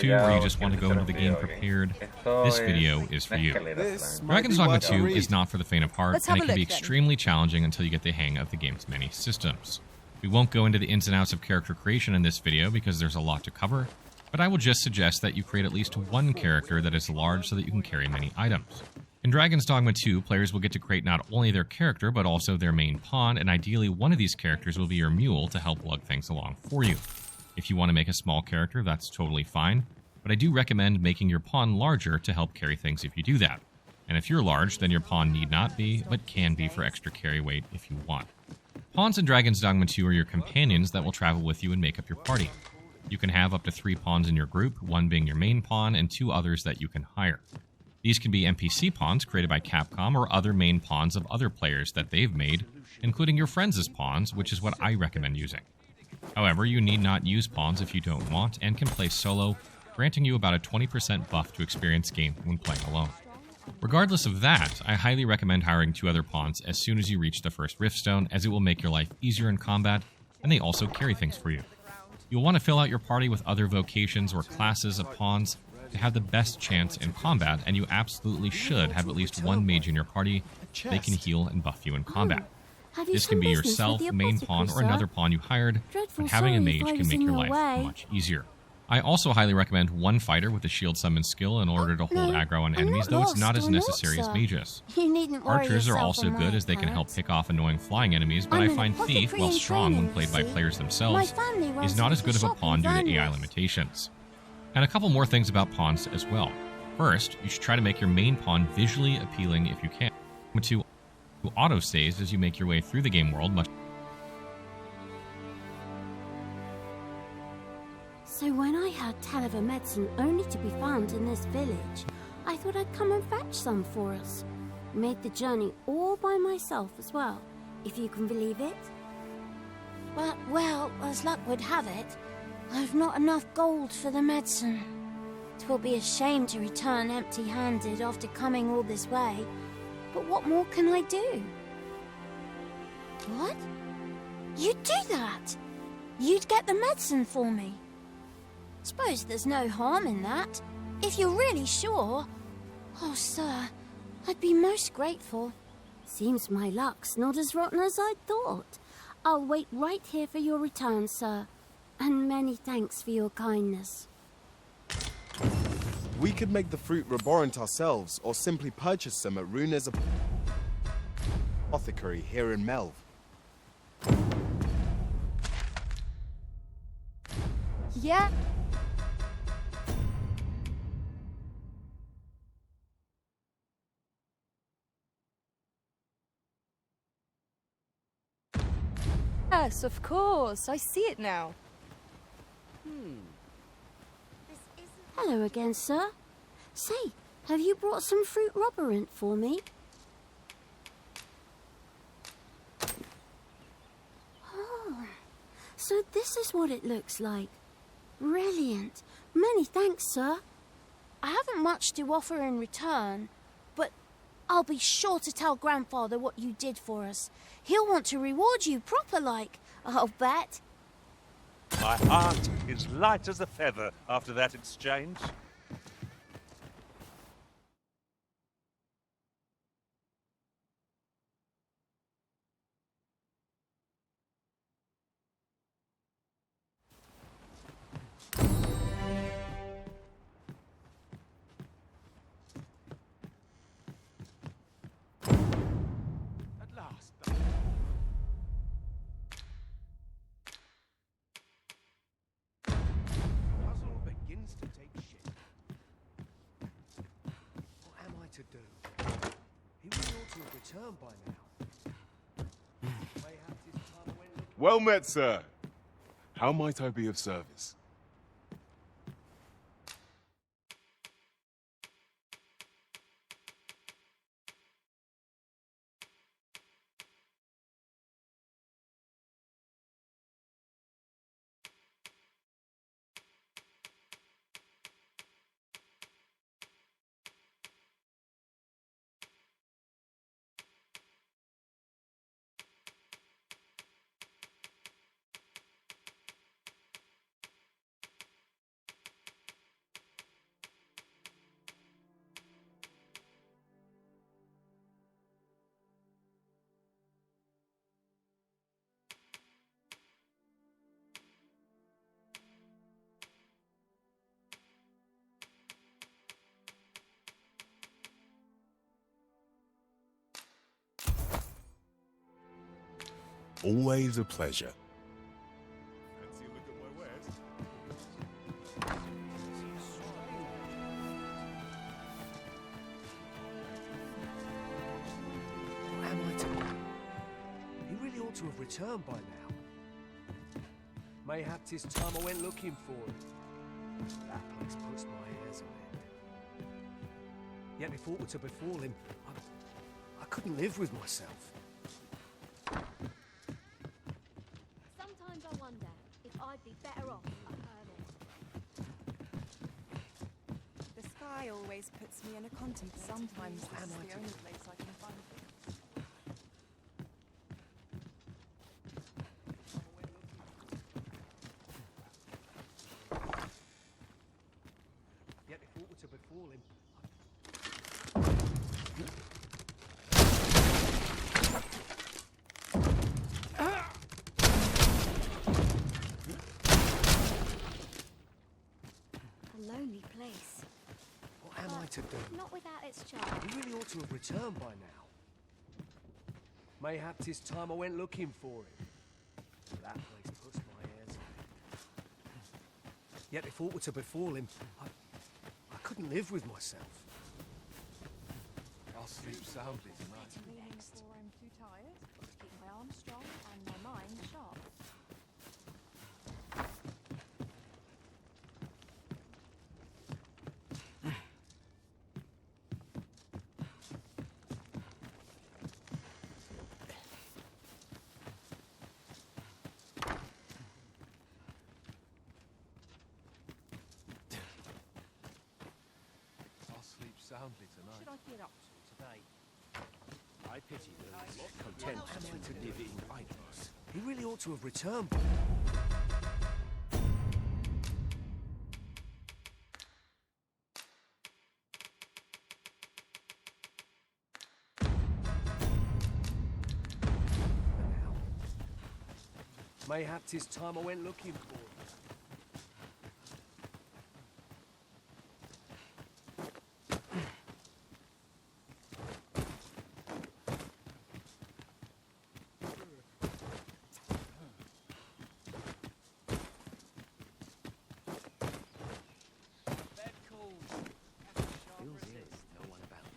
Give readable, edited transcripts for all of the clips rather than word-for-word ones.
2 where you just want to go into the game prepared, this video is for you. Dragon's Dogma 2 is not for the faint of heart, and it can be extremely challenging until you get the hang of the game's many systems. We won't go into the ins and outs of character creation in this video because there's a lot to cover, but I will just suggest that you create at least one character that is large so that you can carry many items. In Dragon's Dogma 2, players will get to create not only their character, but also their main pawn, and ideally one of these characters will be your mule to help lug things along for you. If you want to make a small character, that's totally fine, but I do recommend making your pawn larger to help carry things if you do that. And if you're large, then your pawn need not be, but can be for extra carry weight if you want. Pawns in Dragon's Dogma 2 are your companions that will travel with you and make up your party. You can have up to 3 pawns in your group, 1 being your main pawn and 2 others that you can hire. These can be NPC pawns created by Capcom or other main pawns of other players that they've made, including your friends as pawns, which is what I recommend using. However, you need not use pawns if you don't want and can play solo, granting you about a 20% buff to experience gained when playing alone. Regardless of that, I highly recommend hiring 2 other pawns as soon as you reach the first Riftstone, as it will make your life easier in combat, and they also carry things for you. You'll want to fill out your party with other vocations or classes of pawns to have the best chance in combat, and you absolutely should have at least 1 mage in your party. They can heal and buff you in combat. This can be yourself, main pawn, or another pawn you hired, but having a mage can make your life much easier. I also highly recommend 1 fighter with a shield summon skill in order to hold aggro on enemies, though it's not as necessary as mages. Archers are also good as they can help pick off annoying flying enemies, but I find Thief, while strong when played by players themselves, is not as good of a pawn due to AI limitations. And a couple more things about pawns as well. First, you should try to make your main pawn visually appealing if you can. 2, auto-saves as you make your way through the game world. So when I heard tell of a medicine only to be found in this village, I thought I'd come and fetch some for us. Made the journey all by myself as well, if you can believe it. But, well, as luck would have it, I've not enough gold for the medicine. 'Twill be a shame to return empty-handed after coming all this way, but what more can I do? What? You'd do that? You'd get the medicine for me? Suppose there's no harm in that, if you're really sure. Oh, sir, I'd be most grateful. Seems my luck's not as rotten as I'd thought. I'll wait right here for your return, sir. And many thanks for your kindness. We could make the fruit reborant ourselves, or simply purchase some at Runa's apothecary here in Melv. Yeah. Yes, of course. I see it now. Hello again, sir. Say, have you brought some fruit roborant for me? Oh, so this is what it looks like. Brilliant. Many thanks, sir. I haven't much to offer in return, but I'll be sure to tell Grandfather what you did for us. He'll want to reward you proper-like, I'll bet. My heart is light as a feather after that exchange. At last. Puzzle begins to take shape. What am I to do? He would ought to have returned by now. Mayhaps his time went looking. Well met, sir. How might I be of service? Always a pleasure. Fancy a look at my wares? What am I to do? He really ought to have returned by now. Mayhap 'tis time I went looking for him. That place puts my hairs on end. Yet if aught were to befall him, I couldn't live with myself. Sometimes I wonder if I'd be better off up there. The sky always puts me in a contemplative. Sometimes this is the only place I can find it. Yet if aught were to befall him, A lonely place. what am I to do? Not without its charm. He really ought to have returned by now. Mayhap 'tis time I went looking for him. That place puts my hairs on end. Yet if aught were to befall him, I couldn't live with myself. I'll sleep soundly tonight. Leaning for I'm too tired to keep my arms strong and my mind sharp. I'll sleep soundly tonight. Should I get up to today? I pity those content to live in idleness. He really ought to have returned. Mayhap 'tis time I went looking for him. Feels this, no one about.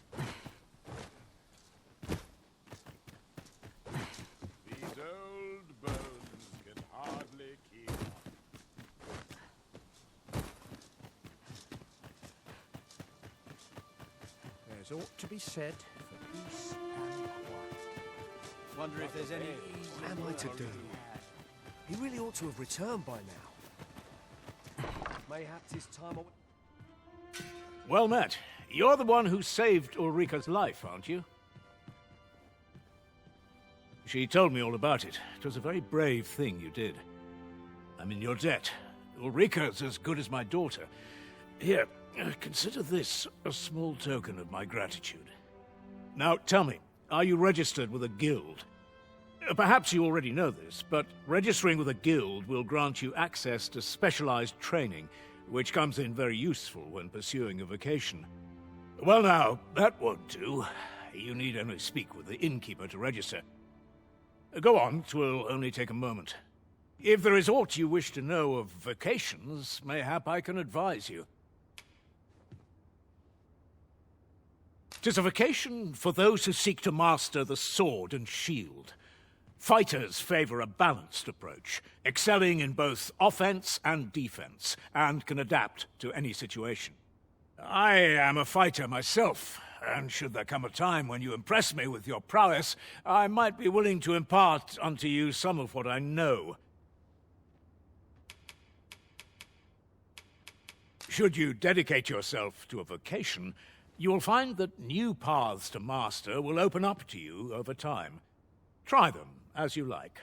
These old bones can hardly keep up. There's ought to be said for peace and quiet. Wonder if there's any. What am I to do? He really ought to have returned by now. Mayhap 'tis time I. Well met. You're the one who saved Ulrika's life, aren't you? She told me all about it. It was a very brave thing you did. I'm in your debt. Ulrika's as good as my daughter. Here, consider this a small token of my gratitude. Now, tell me, are you registered with a guild? Perhaps you already know this, but registering with a guild will grant you access to specialized training, which comes in very useful when pursuing a vocation. Well now, that won't do. You need only speak with the innkeeper to register. Go on, 'twill only take a moment. If there is aught you wish to know of vocations, mayhap I can advise you. 'Tis a vocation for those who seek to master the sword and shield. Fighters favor a balanced approach, excelling in both offense and defense, and can adapt to any situation. I am a fighter myself, and should there come a time when you impress me with your prowess, I might be willing to impart unto you some of what I know. Should you dedicate yourself to a vocation, you will find that new paths to master will open up to you over time. Try them as you like.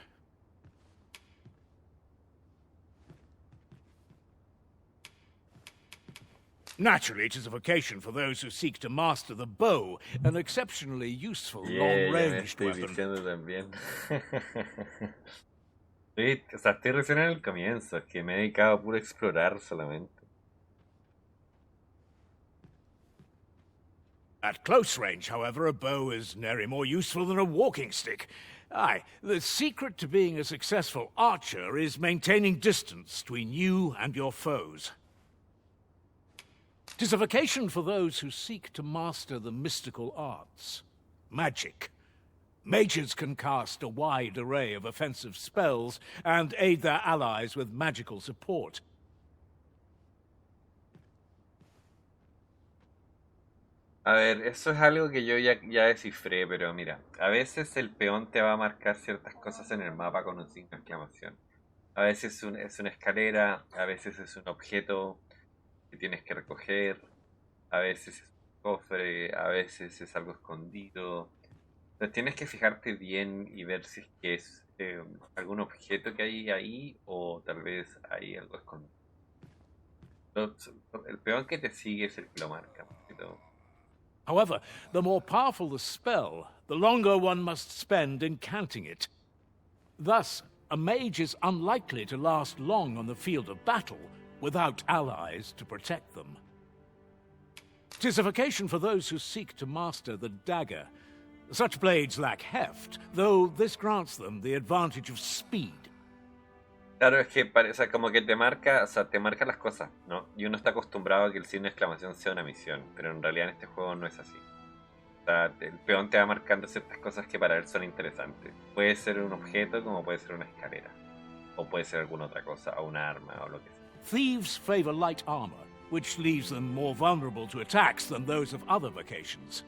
Naturally, it is a vocation for those who seek to master the bow, an exceptionally useful long-ranged weapon. Diciendo también. Estoy recién en el comienzo, es que me he dedicado a puro explorar solamente. At close range, however, a bow is nary more useful than a walking stick. Aye, the secret to being a successful archer is maintaining distance between you and your foes. 'Tis a vocation for those who seek to master the mystical arts. Magic. Mages can cast a wide array of offensive spells and aid their allies with magical support. A ver, eso es algo que yo ya descifré, pero mira, a veces el peón te va a marcar ciertas cosas en el mapa con un signo de exclamación. A veces es una escalera, a veces es un objeto que tienes que recoger, a veces es un cofre, a veces es algo escondido. Entonces tienes que fijarte bien y ver si es que es algún objeto que hay ahí o tal vez hay algo escondido. El peón que te sigue es el que lo marca. However, the more powerful the spell, the longer one must spend in counting it. Thus, a mage is unlikely to last long on the field of battle without allies to protect them. 'Tis a vocation for those who seek to master the dagger. Such blades lack heft, though this grants them the advantage of speed. Claro, es que parece como que te marca, o sea, te marca las cosas, ¿no? Y uno está acostumbrado a que el signo de exclamación sea una misión, pero en realidad en este juego no es así. O sea, el peón te va marcando ciertas cosas que para él son interesantes. Puede ser un objeto como puede ser una escalera, o puede ser alguna otra cosa, o una arma, o lo que sea. Thieves favor light armor, which leaves them more vulnerable to attacks than those of other vocations.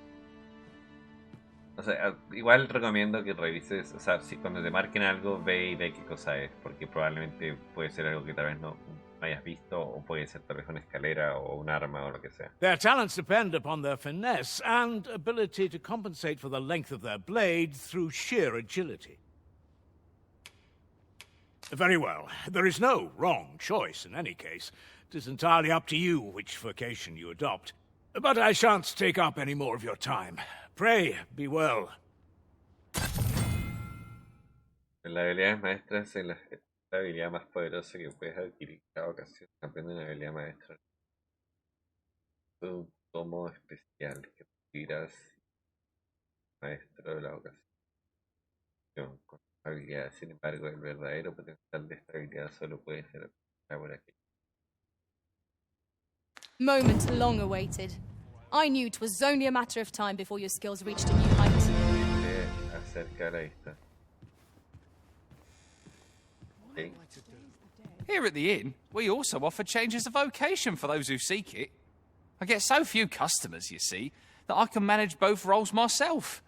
O sea, igual recomiendo que revises, o sea, si cuando te marquen algo, ve qué cosa es, porque probablemente puede ser algo que tal vez no hayas visto, o puede ser tal vez una escalera o un arma o lo que sea. Their talents depend upon their finesse and ability to compensate for the length of their blade through sheer agility. Very well. There is no wrong choice in any case. It is entirely up to you which vocation you adopt. But I shan't take up any more of your time. Pray, be well. La habilidad maestra es la habilidad más poderosa que puedes adquirir cada ocasión. Aprende una habilidad maestra. Un tomo especial que recibirás maestro de la ocasión. Con habilidad. Sin embargo, el verdadero potencial de esta habilidad solo puede ser por aquí. Moment long awaited. I knew 'twas only a matter of time before your skills reached a new height. Acerca la vista. Okay. Here at the inn, we also offer changes of vocation for those who seek it. I get so few customers, you see, that I can manage both roles myself.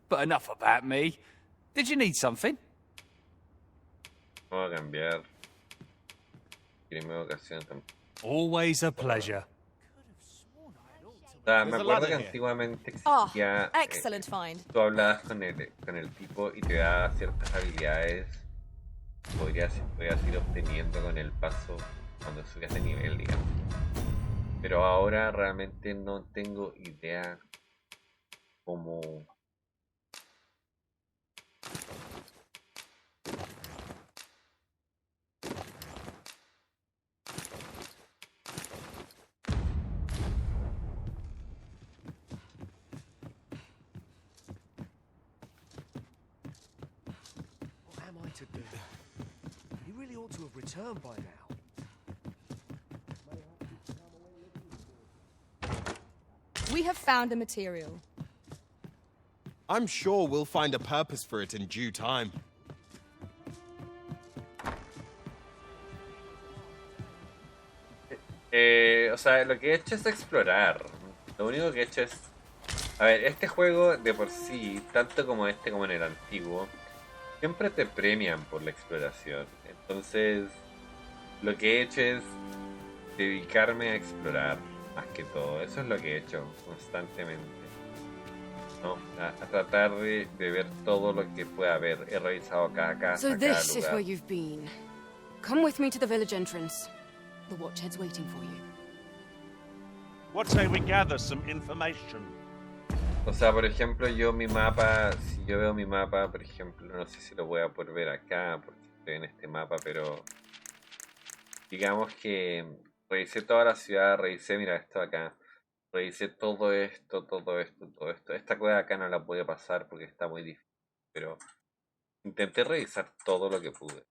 But enough about me. Did you need something? Vamos a cambiar. Vocación. Always a pleasure. O sea, me acuerdo que antiguamente existía, excellent find. Tú hablabas con el tipo y te daba ciertas habilidades que podías ir obteniendo con el paso cuando subías de nivel, digamos. Pero ahora realmente no tengo idea cómo... To do. He really ought to have returned by now. We have found a material. I'm sure we'll find a purpose for it in due time. O sea, lo que he hecho es explorar. Lo único que he hecho es... A ver, este juego de por sí, tanto como este como en el antiguo, siempre te premian por la exploración. Entonces, lo que he hecho es dedicarme a explorar más que todo. Eso es lo que he hecho constantemente, ¿no? A tratar de ver todo lo que pueda haber. He revisado cada casa, So cada this is lugar. where you've been. Come with me to the village entrance. The watchhead's waiting for you. What say we gather some information? O sea, por ejemplo, yo mi mapa, si yo veo mi mapa, por ejemplo, no sé si lo voy a poder ver acá, porque estoy en este mapa, pero digamos que revisé toda la ciudad, revisé, mira esto acá, revisé todo esto. Esta cueva acá no la pude pasar porque está muy difícil, pero Intenté revisar todo lo que pude.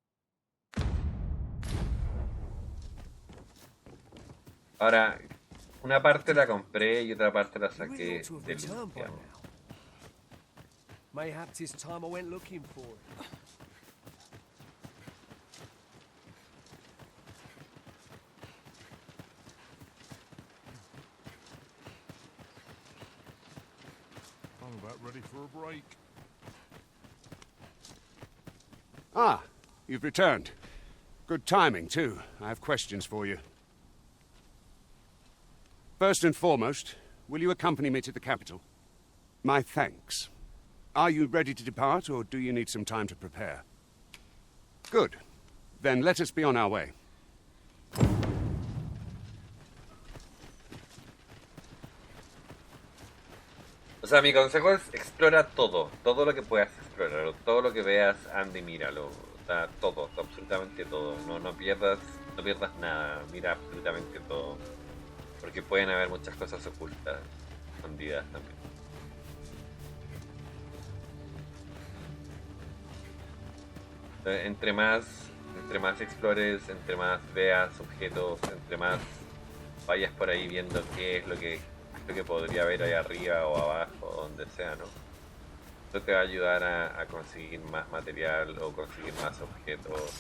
Ahora, una parte la compré y otra parte la saqué de limpia. Mayhaps it's time I went looking for it. I'm about ready for a break. Ah, you've returned. Good timing, too. I have questions for you. First and foremost, will you accompany me to the capital? My thanks. Are you ready to depart, or do you need some time to prepare? Good. Then let us be on our way. O sea, mi consejo es explora todo lo que puedas explorar, todo lo que veas, anda y míralo, o sea, todo, absolutamente todo, no pierdas nada, mira absolutamente todo, porque pueden haber muchas cosas ocultas, escondidas también. Entre más explores, entre más veas objetos, entre más vayas por ahí viendo qué es lo que podría haber ahí arriba o abajo, donde sea, ¿no? Esto te va a ayudar a conseguir más material o conseguir más objetos.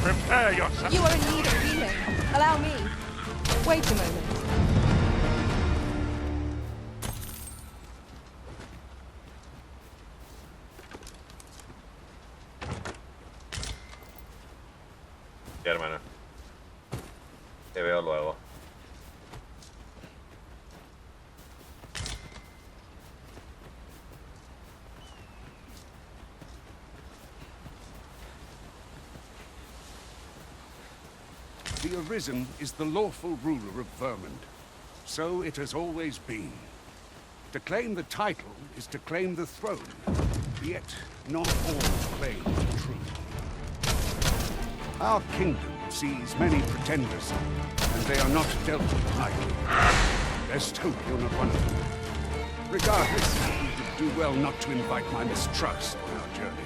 Prepare yourself. You are in need of healing. Allow me. Wait a moment. Sí, hermano. Te veo luego. The Arisen is the lawful ruler of Vermund. So it has always been. To claim the title is to claim the throne. Yet, not all claim the truth. Our kingdom sees many pretenders, and they are not dealt with lightly. Best hope you're not one of them. Regardless, we would do well not to invite my mistrust on our journey.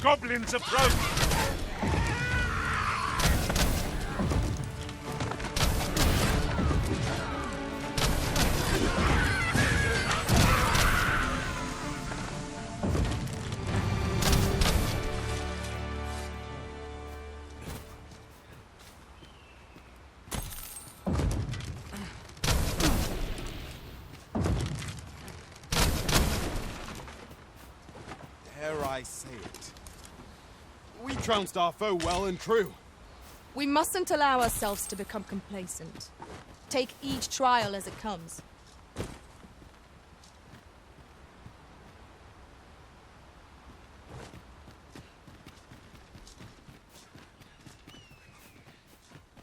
Goblins approach! Dare I say it? We trounced our foe well and true. We mustn't allow ourselves to become complacent. Take each trial as it comes.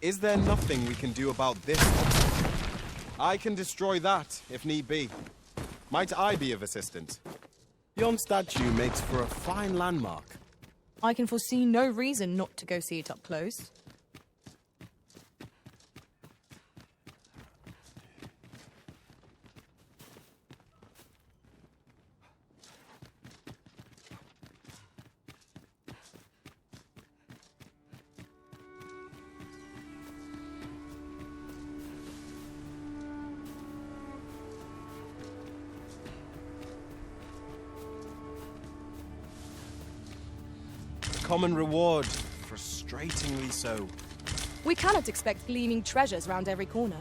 Is there nothing we can do about this? I can destroy that, if need be. Might I be of assistance? Yon statue makes for a fine landmark. I can foresee no reason not to go see it up close. Common reward, frustratingly so. We cannot expect gleaming treasures round every corner.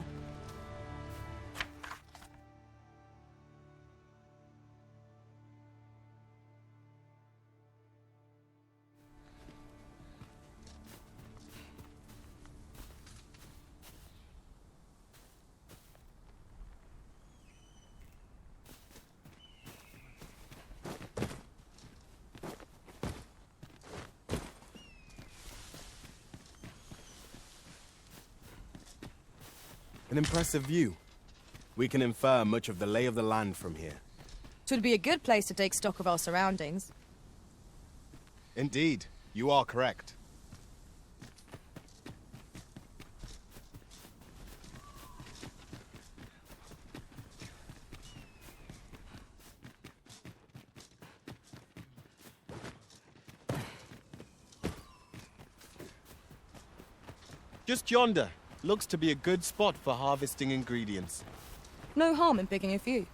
An impressive view. We can infer much of the lay of the land from here. Twould be a good place to take stock of our surroundings. Indeed, you are correct. Just yonder. Looks to be a good spot for harvesting ingredients. No harm in picking a few.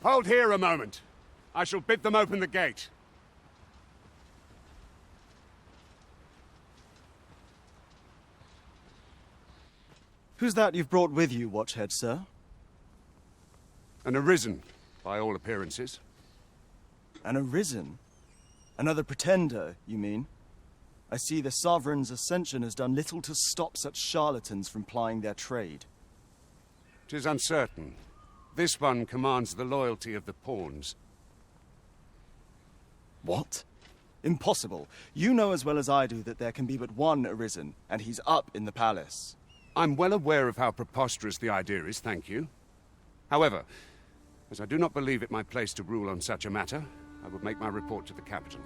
Hold here a moment. I shall bid them open the gate. Who's that you've brought with you, Watchhead, sir? An arisen, by all appearances. An arisen? Another pretender, you mean? I see the Sovereign's ascension has done little to stop such charlatans from plying their trade. 'Tis uncertain. This one commands the loyalty of the pawns. What? Impossible. You know as well as I do that there can be but one arisen, and he's up in the palace. I'm well aware of how preposterous the idea is, thank you. However, as I do not believe it my place to rule on such a matter, I will make my report to the capital.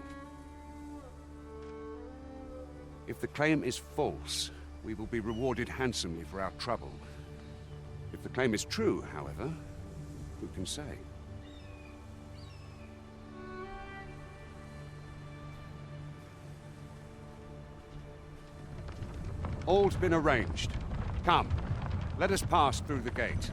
If the claim is false, we will be rewarded handsomely for our trouble. If the claim is true, however, who can say? All's been arranged. Come, let us pass through the gate.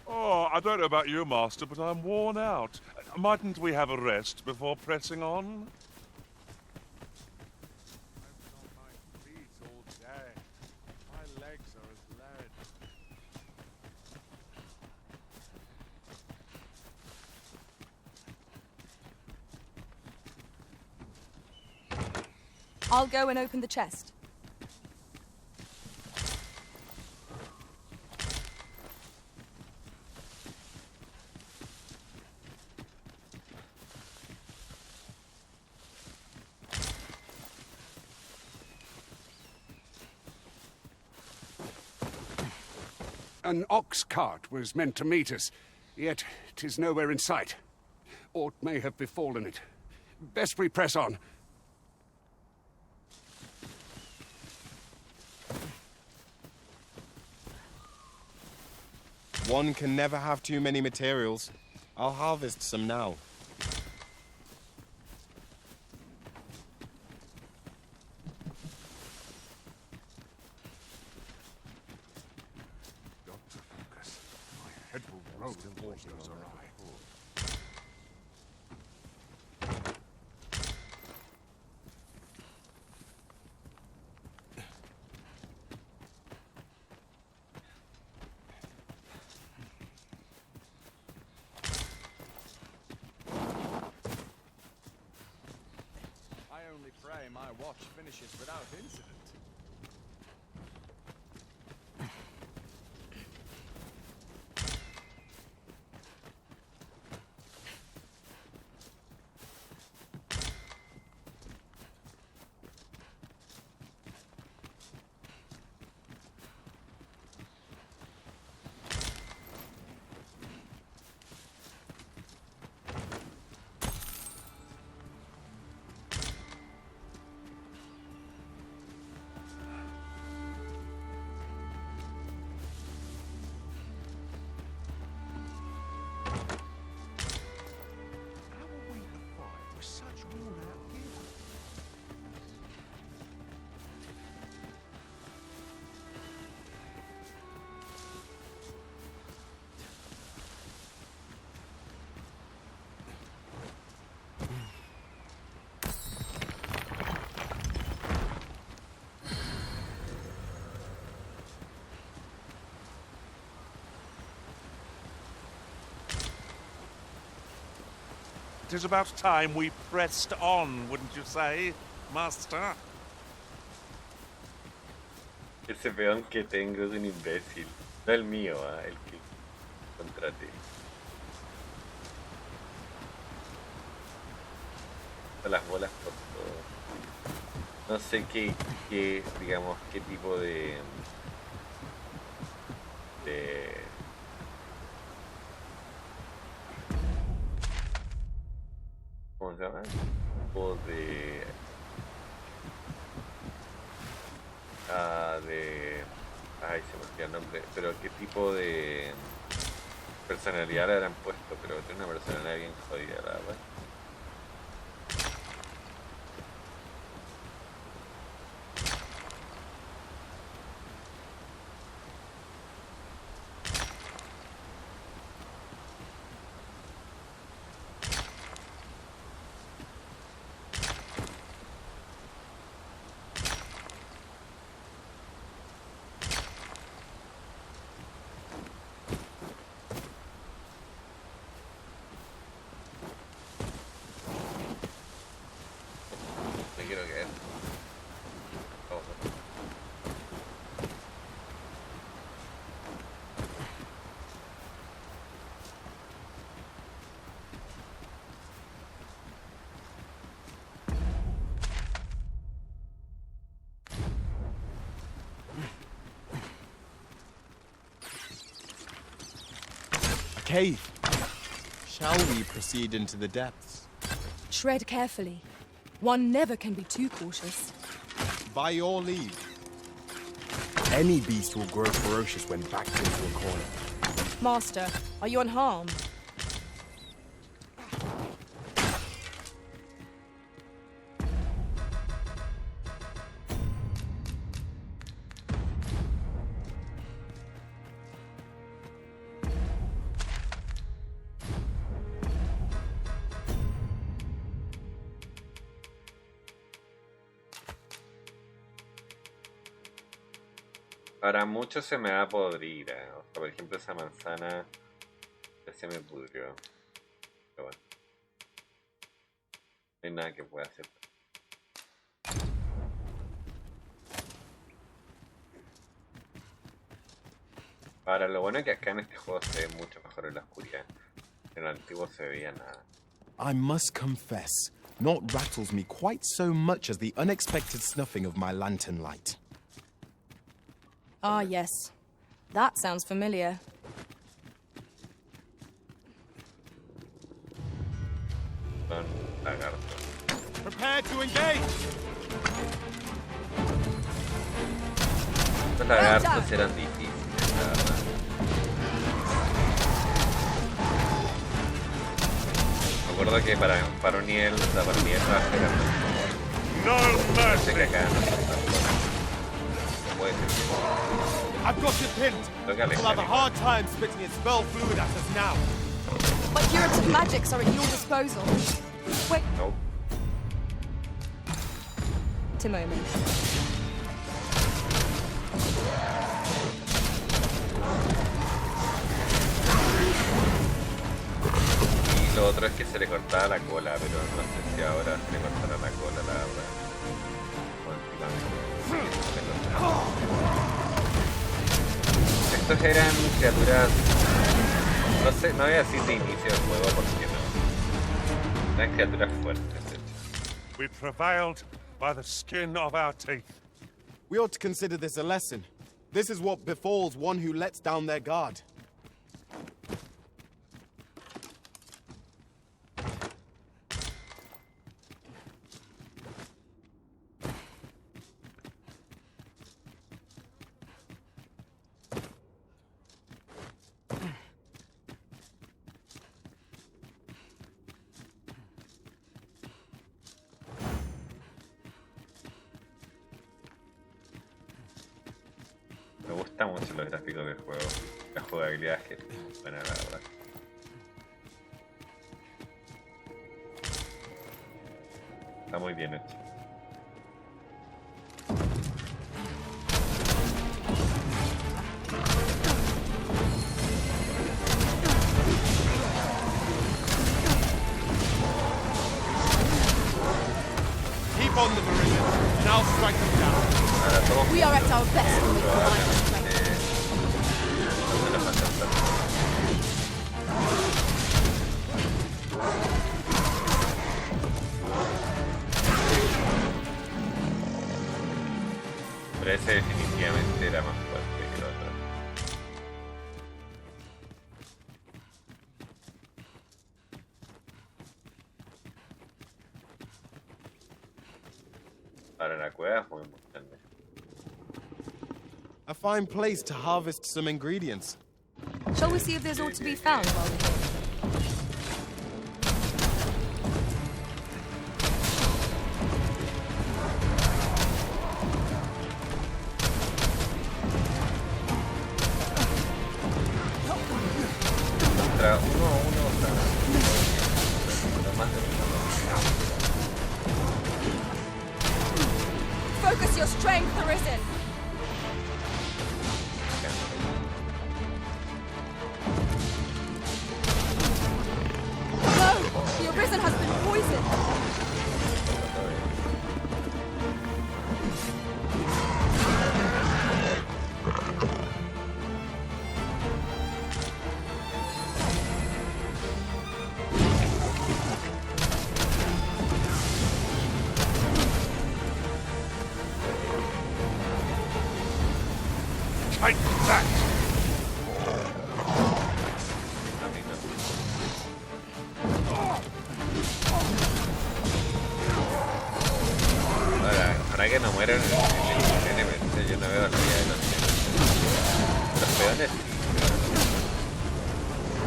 Oh, I don't know about you, Master, but I'm worn out. Mightn't we have a rest before pressing on? I'll go and open the chest. An ox cart was meant to meet us, yet 'tis nowhere in sight. Aught may have befallen it. Best we press on. One can never have too many materials. I'll harvest some now. My head will roll the waters awry. Pray my watch finishes without incident. It is about time we pressed on, wouldn't you say, Master? Ese peón que tengo es un imbécil. No el mío, el que contraté. Las bolas por todo. No sé qué digamos, qué tipo de ¿cómo se llama? Tipo de ay, se me olvidó el nombre, pero qué tipo de personalidad le habrán puesto, pero tiene una personalidad bien jodida, la verdad. Cave. Shall we proceed into the depths? Tread carefully. One never can be too cautious. By your leave. Any beast will grow ferocious when backed into a corner. Master, are you unharmed? Para muchos se me va a podrir, O sea, por ejemplo, esa manzana ya se me pudrió. Pero bueno. No hay nada que pueda hacer. Ahora, lo bueno es que acá en este juego se ve mucho mejor en la oscuridad. En el antiguo se veía nada. I must confess, naught rattles me quite so much as the unexpected snuffing of my lantern light. Ah, yes. That sounds familiar. Son lagartos. Prepare to engage! Estos lagartos eran difíciles, la verdad. Me acuerdo que para un nivel, para un nivel bajo era No mercy. Que acá no puede ser. I've got it pinned. We'll have a hard time spitting its spell fluid at us now. My curative magics are at your disposal. Wait. Nope. A moment. Y lo otro es que se le cortaba la cola, pero no sé si ahora se le cortará la cola, la verdad. Estos eran criaturas, no sé, no voy a decir de inicio del juego porque no. Eran criaturas fuertes, de hecho. We prevailed by the skin of our teeth. We ought to consider this a lesson. This is what befalls one who lets down their guard. Me gustan mucho los gráficos del juego, la jugabilidad que es buena, la verdad. Está muy bien hecho. Este definitivamente era más fuerte que el otro. Ahora la cueva es muy importante. A fine place to harvest some ingredients. Shall we see if there's aught to be found while we're here? Focus your strength, Arisen! No! The Arisen has been poisoned! Take that! Ahora que no mueran en el NPC, yo no veo la vida de los peones.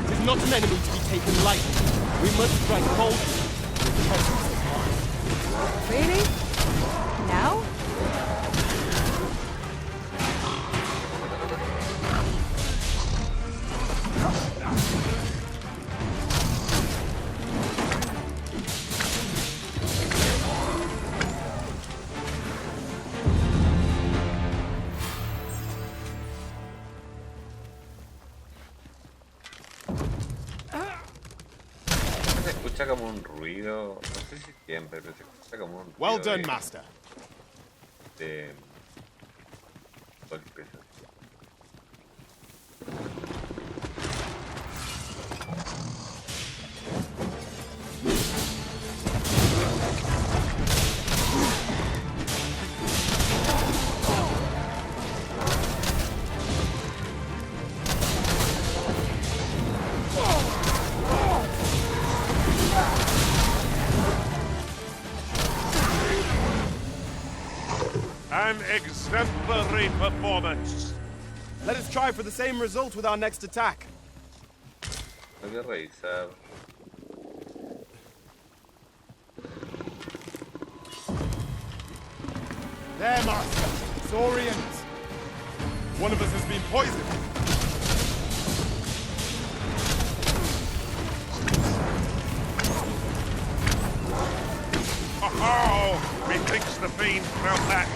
It is not an enemy to be taken lightly. We must strike boldly with presence of mind. Really? Now? Se escucha como un ruido, no sé si siempre, pero se escucha como un ruido. Well done, master. De golpes. An exemplary performance. Let us try for the same result with our next attack. Hay que revisar. There, master. Saurians. One of us has been poisoned. Oh, methinks the fiend smelt that.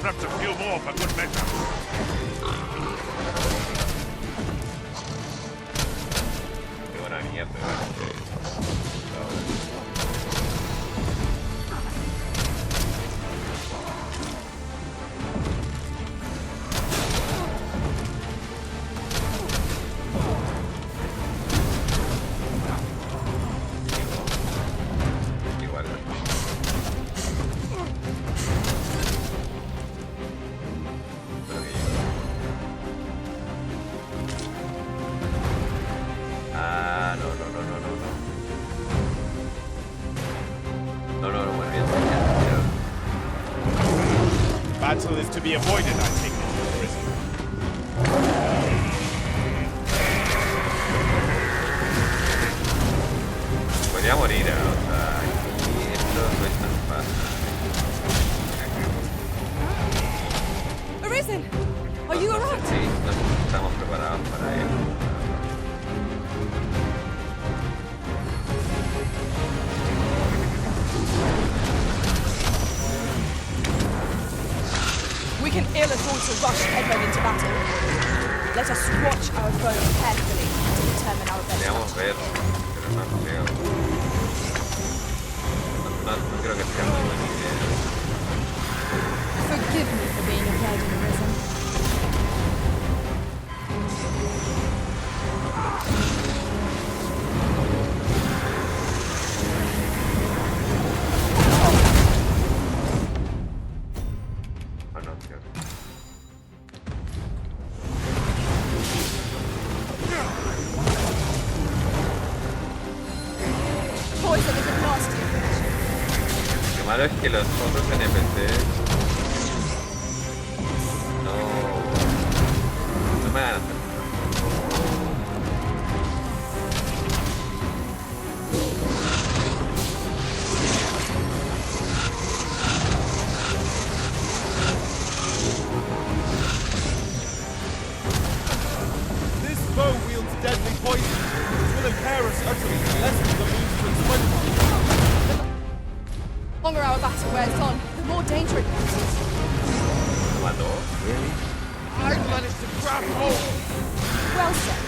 Perhaps a few more for good measure. Qué buena mierda. Battle is to be avoided, I think, Arisen. Podría morir, o sea, aquí esto no es tan fácil. Arisen! Are you alright? Sí, no estamos preparados para ello. We can ill afford to rush headlong into battle. Let us watch our foe carefully to determine our best Podríamos ver, pero no creo. No creo que sea muy buena idea. Forgive me for being afraid of Arisen. malo es que los otros NPCs no me van a hacer. This foe wields deadly poison. It will impair us utterly unless we can lose to its weapon. The longer our battle wears on, the more danger it poses. Really? I managed to grab hold. Well said.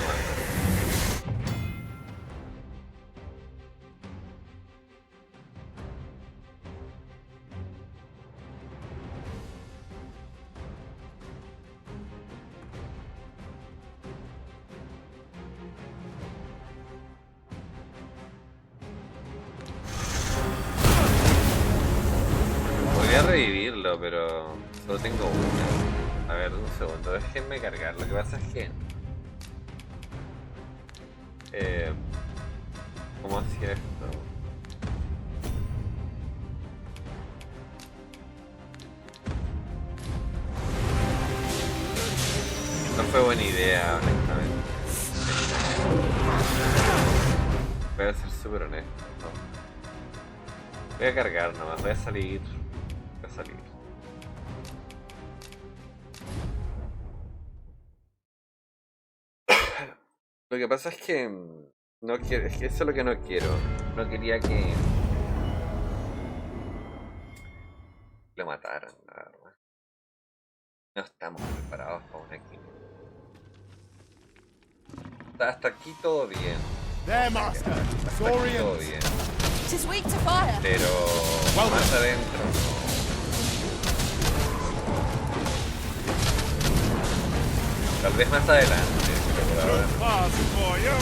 Podría revivirlo, pero solo tengo una. A ver, un segundo, déjenme cargar. Lo que pasa es que... ¿cómo hacía esto? No fue buena idea, honestamente. Voy a ser súper honesto. No. Voy a cargar nomás, voy a salir. Lo que pasa es que no quiero, es que eso es lo que no quiero. No quería que lo mataran, la verdad. No estamos preparados para una quimera. Hasta aquí todo bien. Hasta aquí todo bien. Pero más adentro. Tal vez más adelante, pero por ahora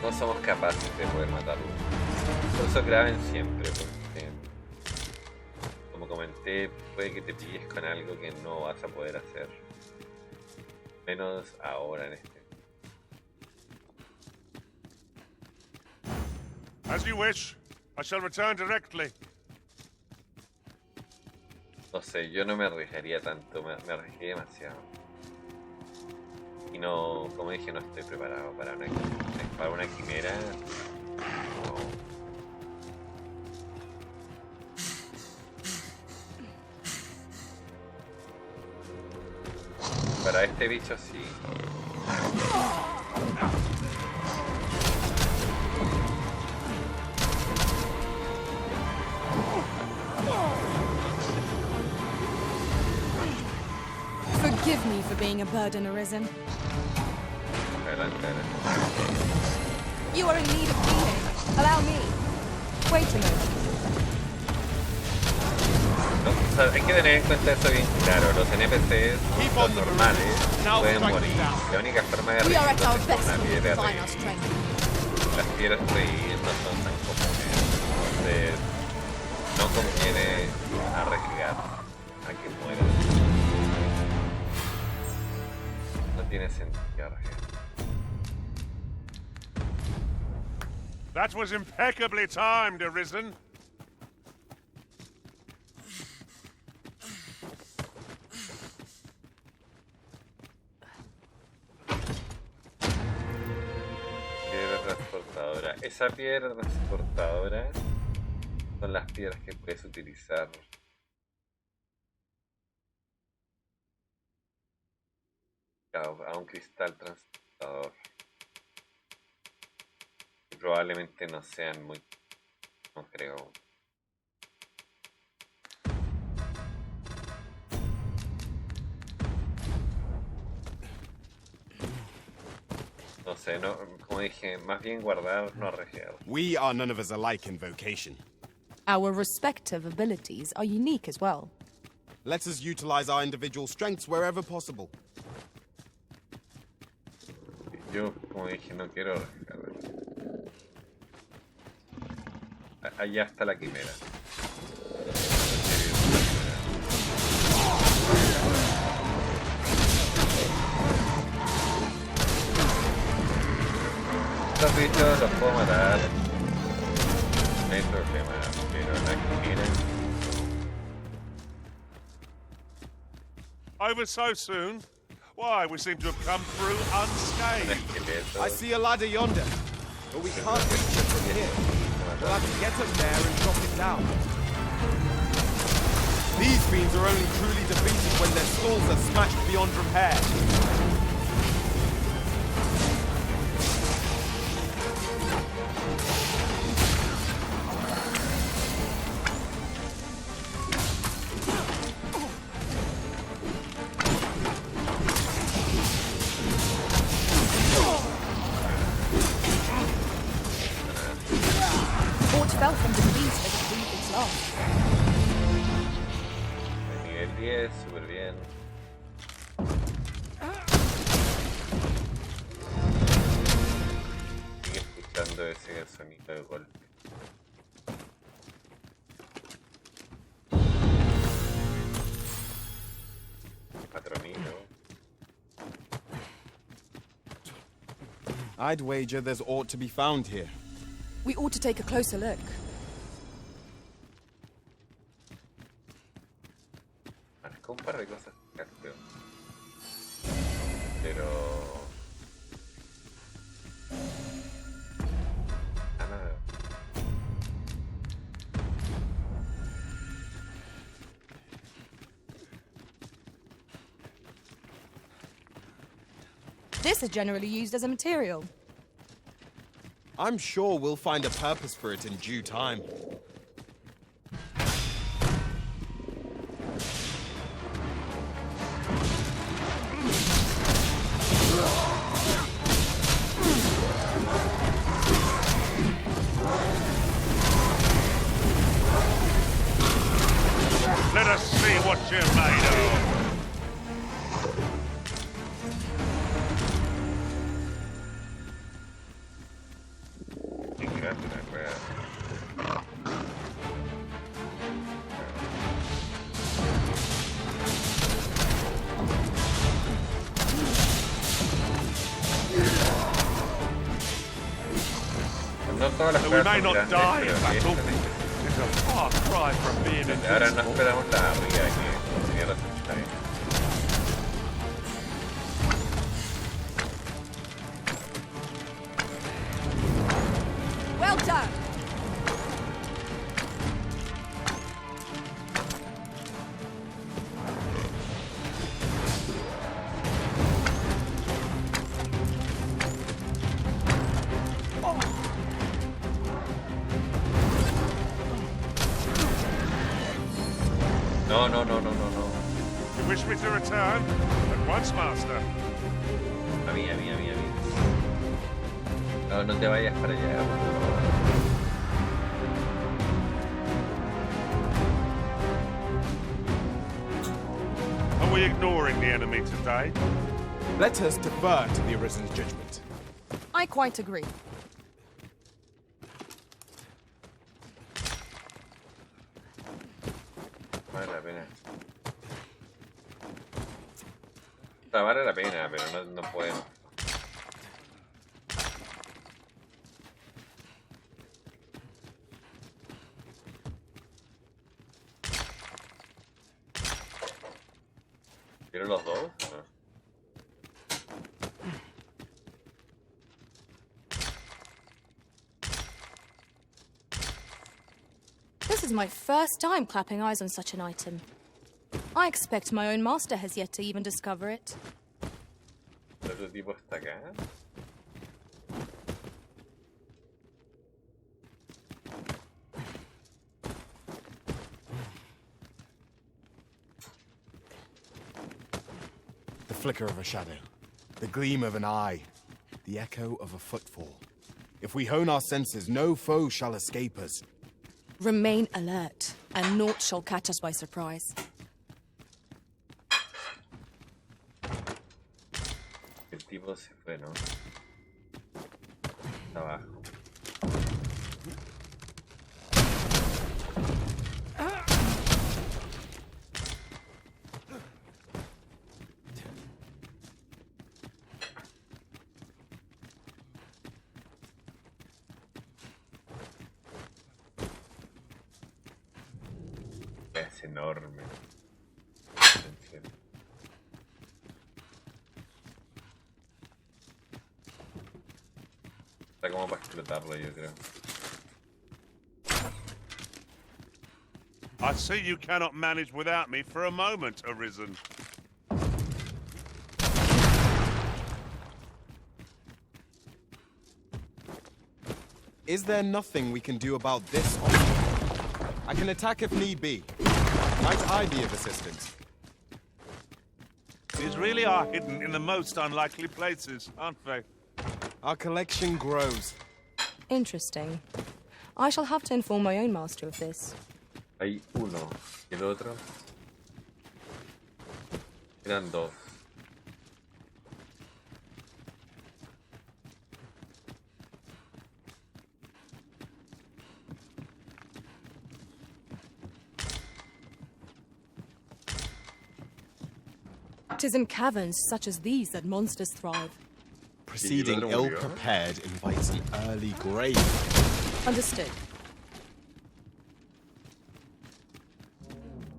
no somos capaces de poder matarlo. Por eso graben siempre, porque como comenté, puede que te pilles con algo que no vas a poder hacer. Menos ahora en este. As you wish. I shall return directly. No sé, yo no me arriesgaría tanto, me arriesgué demasiado. Y no, como dije, no estoy preparado para una quimera. No. Para este bicho sí. Forgive me for being a burden, Arisen. You are in need of healing. Allow me. Wait a moment. No, o sea, hay que tener en cuenta eso bien claro. Los NPCs, los normales, pueden morir. La única forma de reírnos es con una piedra reír. Las piedras reír no son tan comunes. Entonces, no conviene arriesgar a que mueran. No tiene sentido arriesgar. That was impeccably timed, Arisen. Piedra transportadora. Esa piedra transportadora son las piedras que puedes utilizar a un cristal transportador. Probablemente no sean muy... no creo. No sé, no, como dije, más bien guardar, no arriesgar. We are none of us alike in vocation. Our respective abilities are unique as well. Let us utilize our individual strengths wherever possible. Yo, como dije, no quiero arriesgar. Allá está la quimera. Estos bichos los puedo matar. problema, pero la que quieren. Over so soon? Why, we seem to have come through unscathed. I see a ladder yonder, but we can't reach it from here. We'll have to get up there and drop it down. These fiends are only truly defeated when their skulls are smashed beyond repair. Fell from the trees as it breathed its last. Nivel 10, súper bien. Sigue escuchando ese sonido de golpe. I'd wager there's aught to be found here. We ought to take a closer look. Marcó un par de cosas, creo. Pero... nada. This is generally used as a material. I'm sure we'll find a purpose for it in due time. Let us see what you're made of. So we may not die in battle. It's a far cry from being ahora no esperamos la amiga que consigue resultar bien. Well done. No. You wish me to return? At once, master. A mí. No te vayas para allá, por favor. Are we ignoring the enemy today? Let us defer to the Arisen's judgment. I quite agree. Vale la pena. O sea, vale la pena, pero no podemos. ¿Quieren los dos? No. This is my first time clapping eyes on such an item. I expect my own master has yet to even discover it. ¿El otro tipo está acá? The flicker of a shadow, the gleam of an eye, the echo of a footfall. If we hone our senses, no foe shall escape us. Remain alert, and naught shall catch us by surprise. El tipo se fue, ¿no? Está abajo. es enorme. En serio. Está como para explotarlo, yo creo. I see you cannot manage without me for a moment, Arisen. Is there nothing we can do about this? I can attack if need be. Might I be of assistance? These really are hidden in the most unlikely places, aren't they? Our collection grows. Interesting. I shall have to inform my own master of this. Hay uno. ¿Y el otro? Eran dos. It is in caverns such as these that monsters thrive. Proceeding ill-prepared invites an early grave. Understood.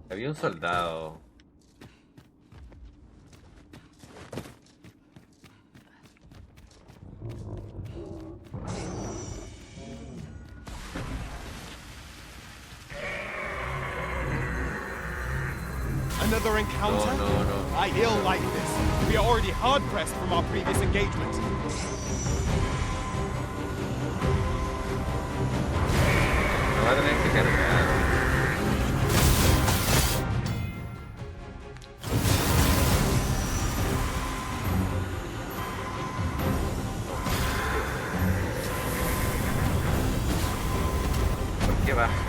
Había un soldado. Another encounter? No. I ill like this. We are already hard-pressed from our previous engagement. Me va a tener que cargar. ¿Por qué baja?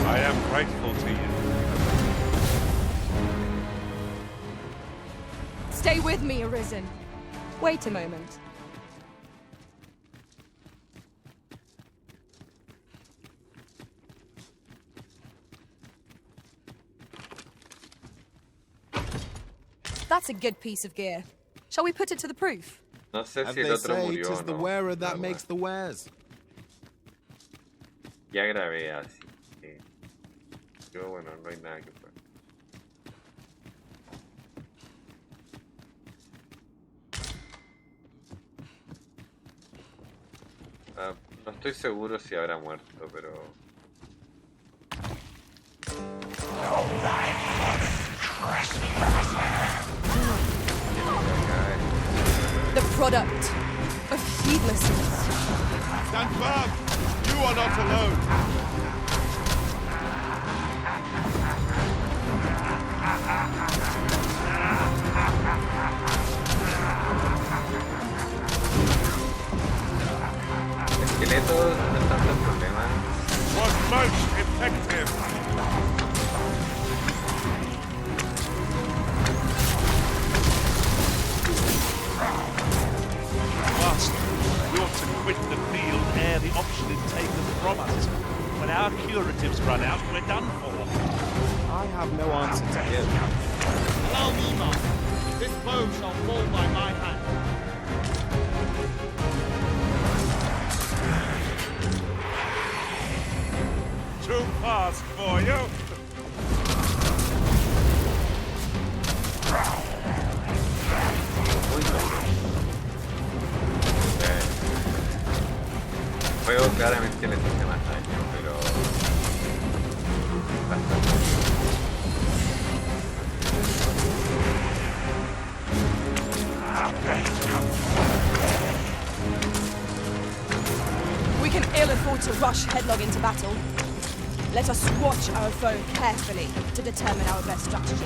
I am grateful to you. Stay with me, Arisen. Wait a moment. That's a good piece of gear. Shall we put it to the proof? No sé As si el they otro say, murió o 'tis the no. wearer that Pero makes the wares. ya grabé así que yo, bueno, no hay nada que hacer. No estoy seguro si habrá muerto, pero The product of heedlessness. Stand firm! You are not alone! esqueletos no es tanto el problema. Was most effective! Master, we ought to quit the field ere the option is taken from us. When our curatives run out, we're done for. I have no answer to give. Allow me, master. This bow shall fall by my hand. Too fast for you. Juego claramente le hace más daño, pero bastante. We can ill afford to rush headlong into battle. Let us watch our foe carefully to determine our best strategy.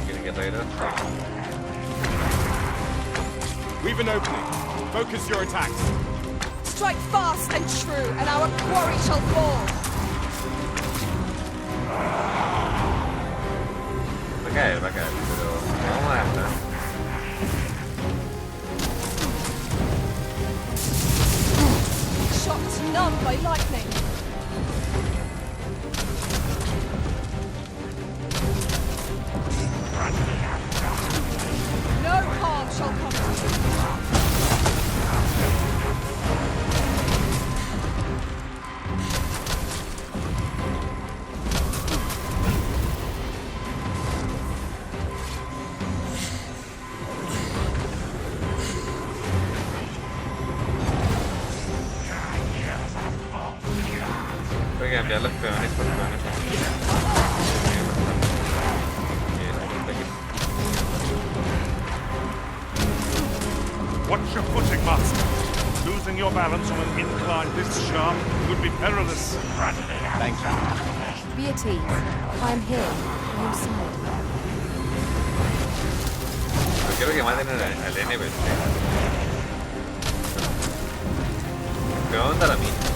¿Quieren que regreso? We've an opening. Focus your attacks. Strike fast and true, and our quarry shall fall. Va a caer, pero vamos a darla. Shot happening? No harm shall come to you. Voy a cambiar los peones por peones. Watch your footing, master. Losing your balance on an incline this sharp would be perilous. Thank you. Be at ease. I am here, on your side. No quiero que maten al NPC. Peón da la misma.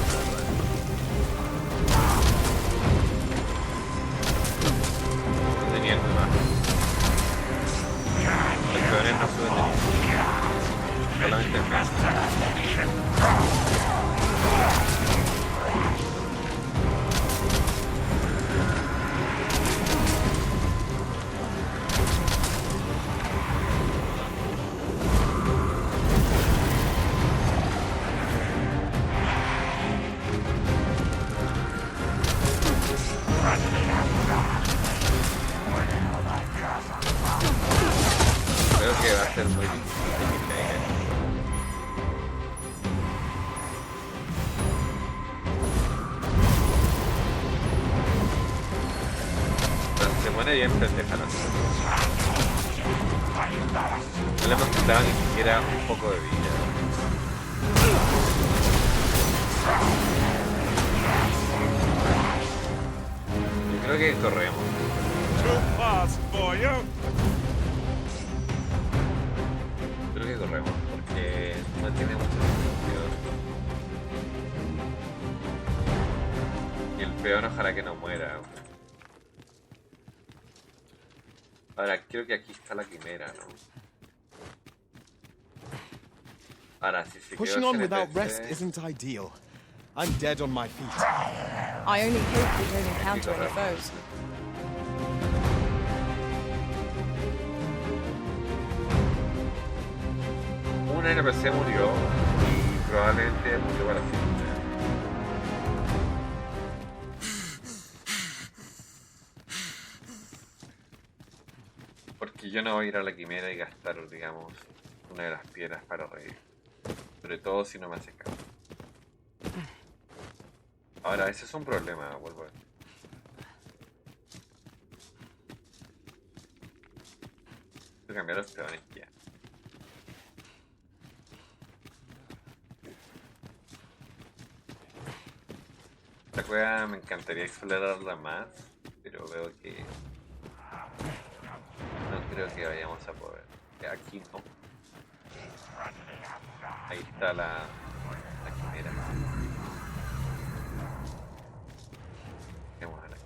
No tenía el más. Los peones no suben de nivel. Solamente el peón. Creo que va a ser muy difícil que caiga. Pero se pone bien pendeja la cosa. No le hemos quitado ni siquiera un poco de vida. Yo creo que corremos. Too fast for you. Creo que corremos porque no tiene mucho sentido. Y el peón ojalá que no muera. Ahora creo que aquí está la quimera, ¿no? Ahora si se Pushing on without rest isn't ideal. I'm dead on my feet. I only hope we don't encounter any foes. Un NPC murió y probablemente murió para siempre. Porque yo no voy a ir a la quimera y gastar, digamos, una de las piedras para reír. Sobre todo si no me hace caso. Ahora, ese es un problema, vuelvo a ver. Voy a cambiar los peones ya. Esta cueva me encantaría explorarla más, pero veo que no creo que vayamos a poder. Aquí no. Ahí está la quimera. Vamos a ver.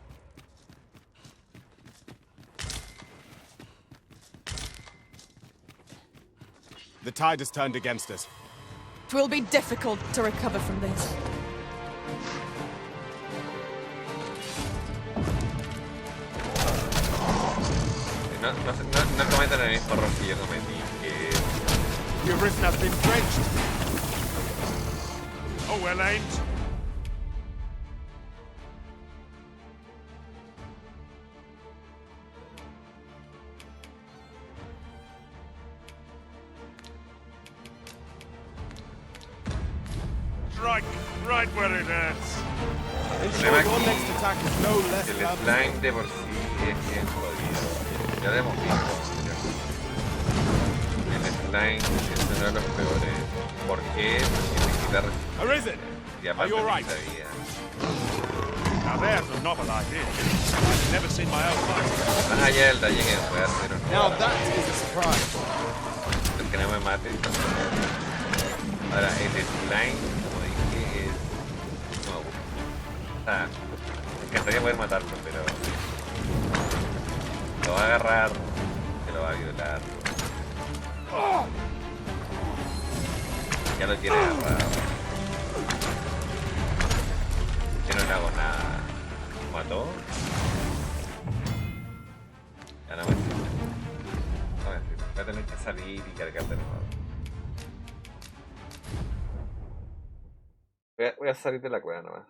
The tide has turned against us. It will be difficult to recover from this. No cometan el mismo error que yo cometí, que The arisen has been drenched. Oh, well aimed. Strike right where it hurts. Ensure your next attack is no less el damaging. slime de por sí es bien jodido. Ya lo hemos visto. El slime es uno de los peores. ¿Por qué? Porque te quita resistencia. Y aparte te quita vida. Now there's a novel idea. I've never seen my own life. Más allá del daño que me puede hacer. Now that is a surprise. El que no me mate. Ahora, el slime, como dije, es... No me gusta. Ah, me encantaría poder matarlo, pero... Lo va a agarrar, te lo va a violar. Ya lo tiene agarrado. todo. Ya no me sirve. No me sirve. Voy a tener que salir y cargar de nuevo. Voy a salir de la cueva nomás.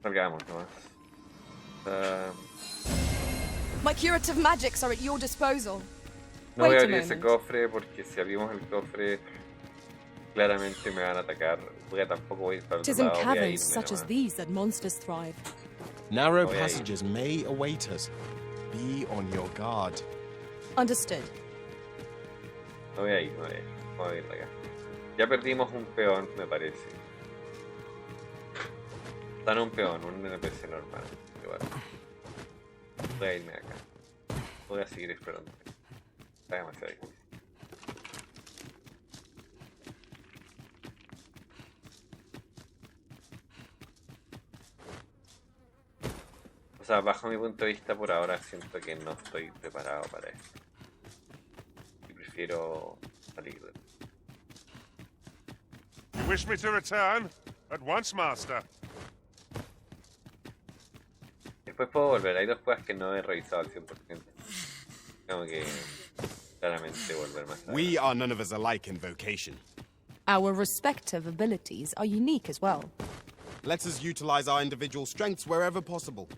Salgamos nomás. My curative magics are at your disposal. No voy a abrir ese cofre porque si abrimos el cofre claramente me van a atacar. Tampoco voy a ir para el otro lado. Voy a irme such as nomás. these that monsters thrive. Narrow passages may await us. Be on your guard. Understood. No voy a ir, no voy a ir. Vamos a ir de acá. Ya perdimos un peón, me parece. Está un peón, un NPC normal. Igual. Voy a irme de acá. Voy a seguir explorando. Está demasiado difícil. O sea, bajo mi punto de vista, por ahora siento que no estoy preparado para esto. Y prefiero salir de... You wish me to return? At once, master. Después puedo volver. Hay dos cosas que no he revisado al 100%. Tengo que claramente volver más tarde. We are none of us alike in vocation. Our respective abilities are unique as well. Let us utilize our individual strengths wherever possible.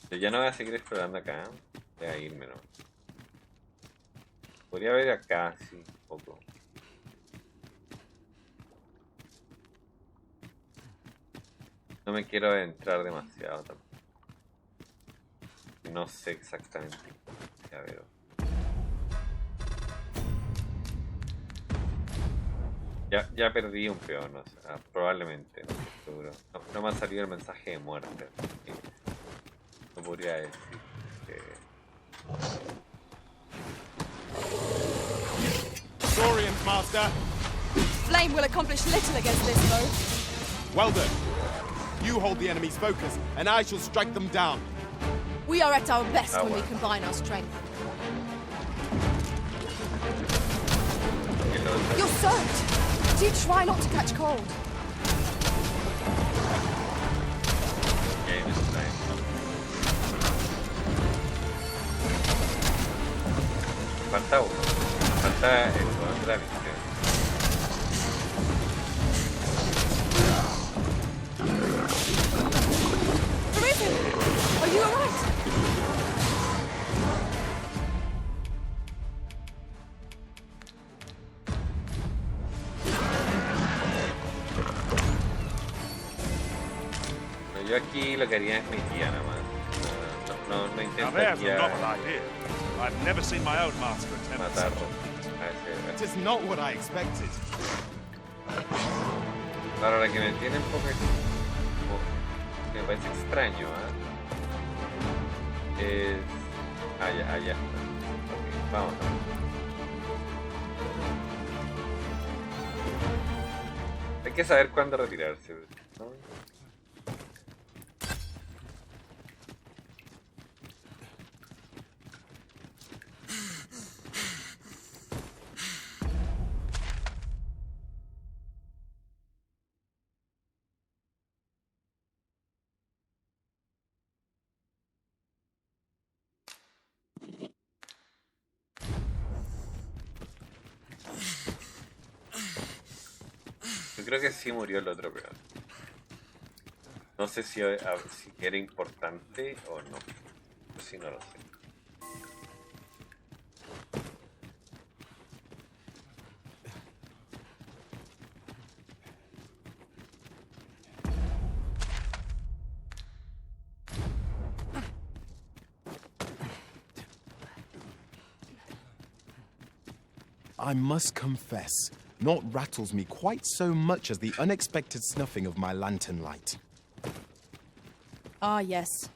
Yo ya no voy a seguir explorando acá. Voy a irme, ¿no? Podría ver acá, sí, un poco. No me quiero adentrar demasiado tampoco. No sé exactamente. Ya veo. Ya perdí un peón, o sea, probablemente, no estoy seguro. No me ha salido el mensaje de muerte. No podría decir que... Saurian, master. Flame will accomplish little against this foe. Well done. You hold the enemy's focus, and I shall strike them down. We are at our best when we combine our strength. You're soaked. Do try not to catch cold. Falta uno. Falta el poder de la visión. Arisen! Are you alright? Yo aquí lo que haría es mi tía nada más. No Now there's a intentaría novel idea. I've never seen my own master attempt such matarlo. It is not what I expected. Claro, la que me tiene un poco como, que me parece extraño, es... ya está. Okay, vamos. Hay que saber cuándo retirarse, ¿no? Yo creo que sí murió el otro peón. No sé si era importante o no. Yo sí no lo sé. I must confess, naught rattles me quite so much as the unexpected snuffing of my lantern light. Ah, yes.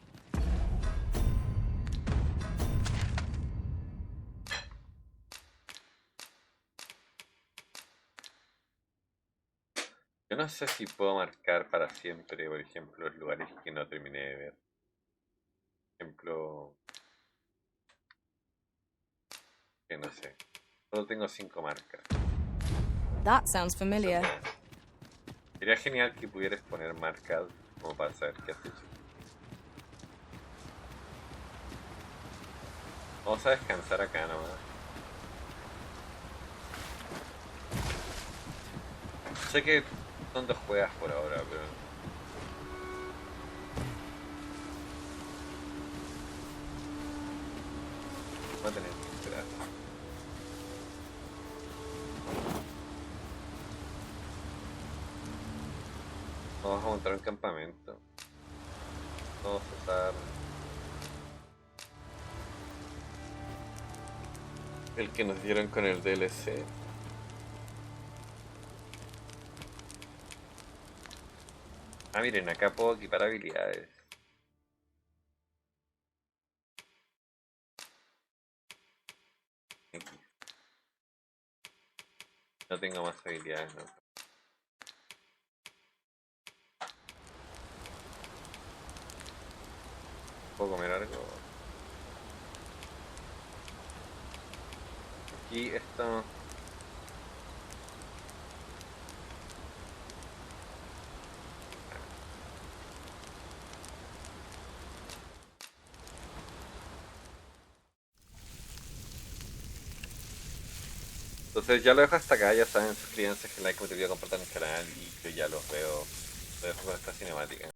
Yo no sé si puedo marcar para siempre, por ejemplo, los lugares que no terminé de ver. ejemplo, que no sé, solo tengo 5 marcas. That sounds familiar. Sería genial que pudieras poner marcas como para saber qué has hecho. Vamos a descansar acá nomás. Sé que son 2 juegas por ahora, pero... Vamos a tener que esperar. Vamos a montar un campamento. Vamos a usar... el que nos dieron con el DLC. Ah, miren, acá puedo equipar habilidades. No tengo más habilidades, ¿no? ¿Puedo comer algo? Aquí esto... Entonces ya lo dejo hasta acá, ya saben, suscríbanse, que like, compartan el canal y yo ya los dejo con esta cinemática.